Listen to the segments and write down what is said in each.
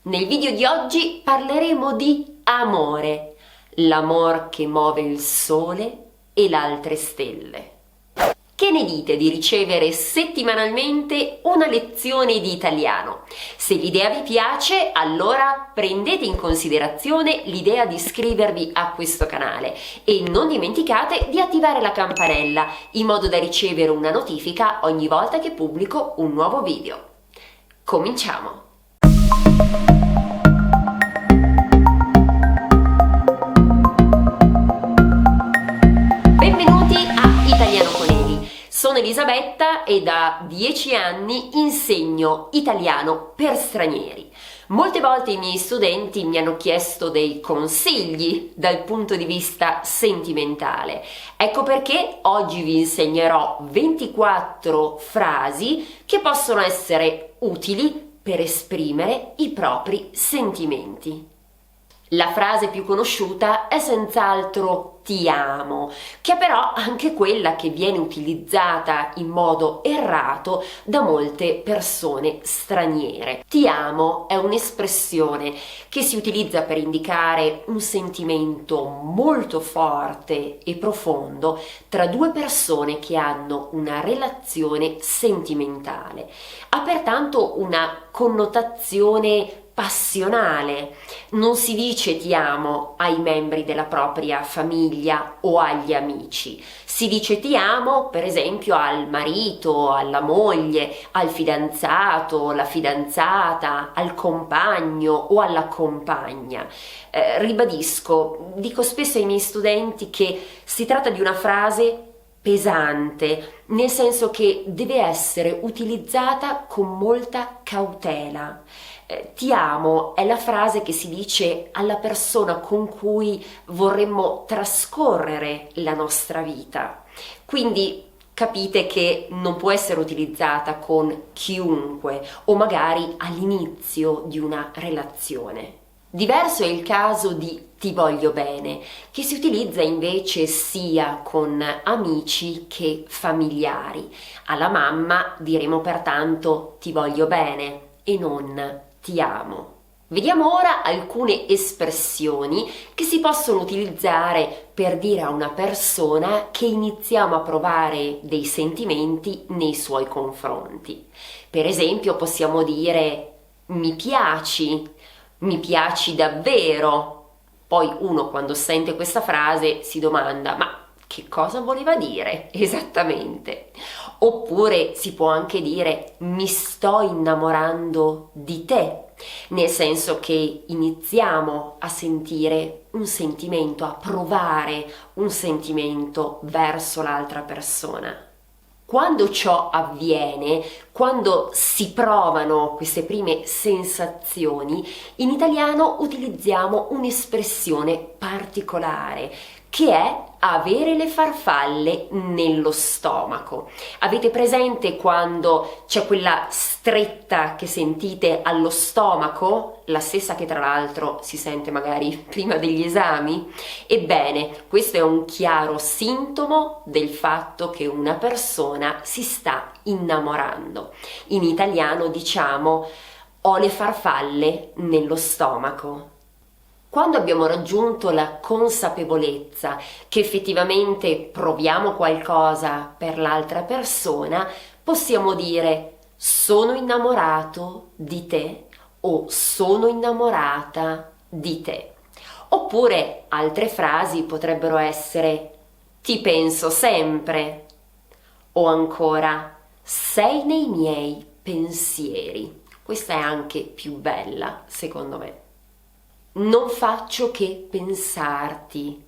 Nel video di oggi parleremo di amore, l'amor che muove il sole e le altre stelle. Che ne dite di ricevere settimanalmente una lezione di italiano? Se l'idea vi piace, allora prendete in considerazione l'idea di iscrivervi a questo canale e non dimenticate di attivare la campanella in modo da ricevere una notifica ogni volta che pubblico un nuovo video. Cominciamo! Benvenuti a Italiano con Eli. Sono Elisabetta e da 10 anni insegno italiano per stranieri. Molte volte i miei studenti mi hanno chiesto dei consigli dal punto di vista sentimentale. Ecco perché oggi vi insegnerò 24 frasi che possono essere utili per esprimere i propri sentimenti. La frase più conosciuta è senz'altro ti amo, che è però anche quella che viene utilizzata in modo errato da molte persone straniere. Ti amo è un'espressione che si utilizza per indicare un sentimento molto forte e profondo tra due persone che hanno una relazione sentimentale. Ha pertanto una connotazione passionale. Non si dice ti amo ai membri della propria famiglia o agli amici. Si dice ti amo, per esempio, al marito, alla moglie, al fidanzato, alla fidanzata, al compagno o alla compagna. Ribadisco, dico spesso ai miei studenti che si tratta di una frase pesante, nel senso che deve essere utilizzata con molta cautela. Ti amo è la frase che si dice alla persona con cui vorremmo trascorrere la nostra vita. Quindi capite che non può essere utilizzata con chiunque o magari all'inizio di una relazione. Diverso è il caso di ti voglio bene, che si utilizza invece sia con amici che familiari. Alla mamma diremo pertanto ti voglio bene e non ti amo. Vediamo ora alcune espressioni che si possono utilizzare per dire a una persona che iniziamo a provare dei sentimenti nei suoi confronti. Per esempio possiamo dire mi piaci davvero. Poi uno quando sente questa frase si domanda ma che cosa voleva dire esattamente? Oppure si può anche dire mi sto innamorando di te, nel senso che iniziamo a sentire un sentimento, a provare un sentimento verso l'altra persona. Quando ciò avviene, quando si provano queste prime sensazioni, in italiano utilizziamo un'espressione particolare che è avere le farfalle nello stomaco. Avete presente quando c'è quella stretta che sentite allo stomaco? La stessa che tra l'altro si sente magari prima degli esami? Ebbene, questo è un chiaro sintomo del fatto che una persona si sta innamorando. In italiano diciamo ho le farfalle nello stomaco. Quando abbiamo raggiunto la consapevolezza che effettivamente proviamo qualcosa per l'altra persona, possiamo dire sono innamorato di te o sono innamorata di te. Oppure altre frasi potrebbero essere ti penso sempre o ancora sei nei miei pensieri. Questa è anche più bella, secondo me. Non faccio che pensarti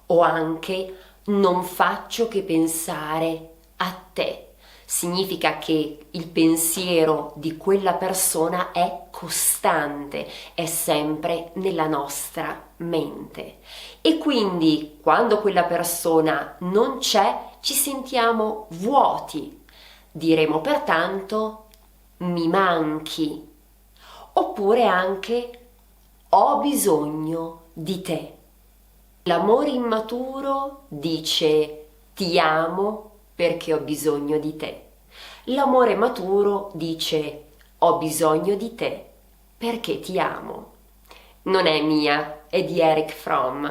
o anche non faccio che pensare a te. Significa che il pensiero di quella persona è costante, è sempre nella nostra mente. E quindi quando quella persona non c'è, ci sentiamo vuoti. Diremo pertanto mi manchi. Oppure anche ho bisogno di te. L'amore immaturo dice ti amo perché ho bisogno di te. L'amore maturo dice ho bisogno di te perché ti amo. Non è mia, è di Erich Fromm.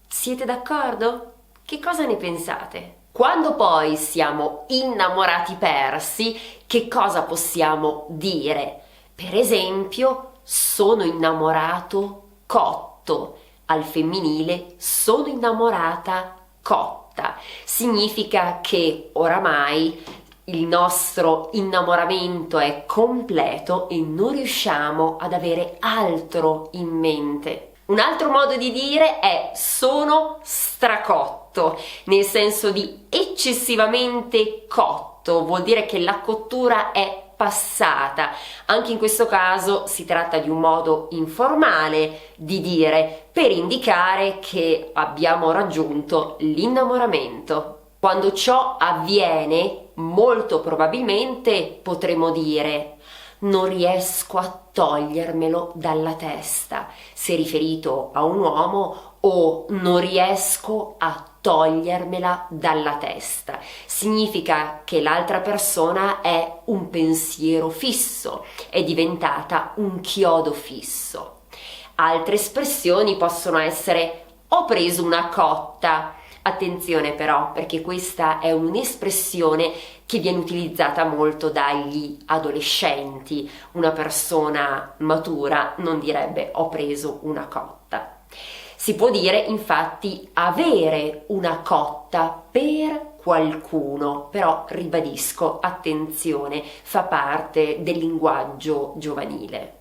Siete d'accordo? Che cosa ne pensate? Quando poi siamo innamorati persi, che cosa possiamo dire? Per esempio, sono innamorato cotto. Al femminile, sono innamorata cotta. Significa che oramai il nostro innamoramento è completo e non riusciamo ad avere altro in mente. Un altro modo di dire è sono stracotto, nel senso di eccessivamente cotto, vuol dire che la cottura è passata. Anche in questo caso si tratta di un modo informale di dire per indicare che abbiamo raggiunto l'innamoramento. Quando ciò avviene, molto probabilmente potremo dire non riesco a togliermelo dalla testa, se riferito a un uomo, o non riesco a togliermela dalla testa. Significa che l'altra persona è un pensiero fisso, è diventata un chiodo fisso. Altre espressioni possono essere ho preso una cotta. Attenzione però, perché questa è un'espressione che viene utilizzata molto dagli adolescenti. Una persona matura non direbbe ho preso una cotta. Si può dire infatti avere una cotta per qualcuno, però ribadisco, attenzione, fa parte del linguaggio giovanile.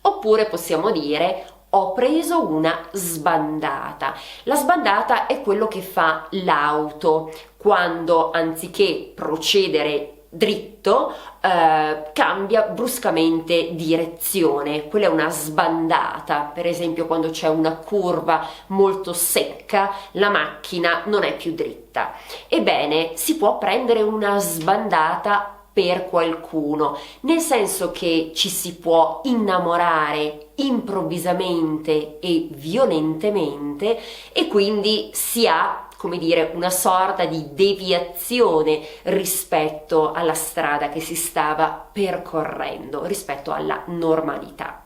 Oppure possiamo dire ho preso una sbandata. La sbandata è quello che fa l'auto quando anziché procedere dritto cambia bruscamente direzione. Quella è una sbandata. Per esempio, quando c'è una curva molto secca, la macchina non è più dritta. Ebbene, si può prendere una sbandata per qualcuno, nel senso che ci si può innamorare improvvisamente e violentemente e quindi si ha, come dire, una sorta di deviazione rispetto alla strada che si stava percorrendo, rispetto alla normalità.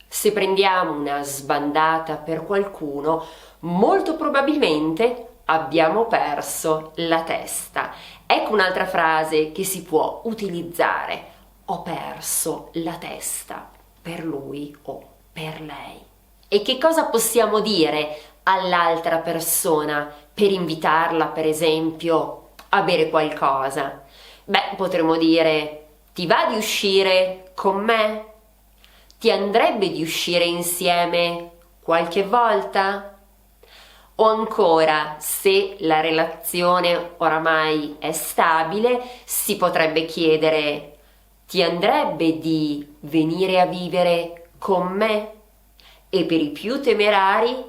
Se prendiamo una sbandata per qualcuno, molto probabilmente abbiamo perso la testa. Ecco un'altra frase che si può utilizzare: ho perso la testa per lui o per lei. E che cosa possiamo dire all'altra persona per invitarla, per esempio, a bere qualcosa? Beh, potremmo dire: ti va di uscire con me? Ti andrebbe di uscire insieme qualche volta? O ancora, se la relazione oramai è stabile, si potrebbe chiedere: ti andrebbe di venire a vivere con me? E per i più temerari,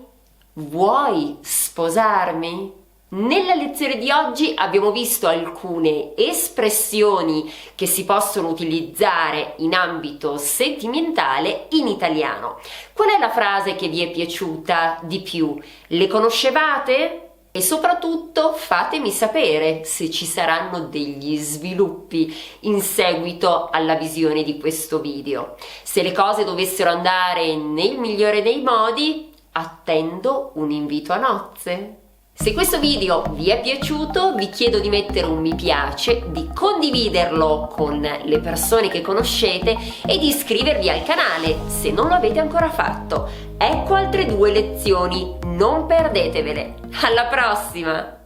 vuoi sposarmi? Nella lezione di oggi abbiamo visto alcune espressioni che si possono utilizzare in ambito sentimentale in italiano. Qual è la frase che vi è piaciuta di più? Le conoscevate? E soprattutto fatemi sapere se ci saranno degli sviluppi in seguito alla visione di questo video. Se le cose dovessero andare nel migliore dei modi, attendo un invito a nozze. Se questo video vi è piaciuto, vi chiedo di mettere un mi piace, di condividerlo con le persone che conoscete e di iscrivervi al canale se non lo avete ancora fatto. Ecco altre 2 lezioni, non perdetevele. Alla prossima!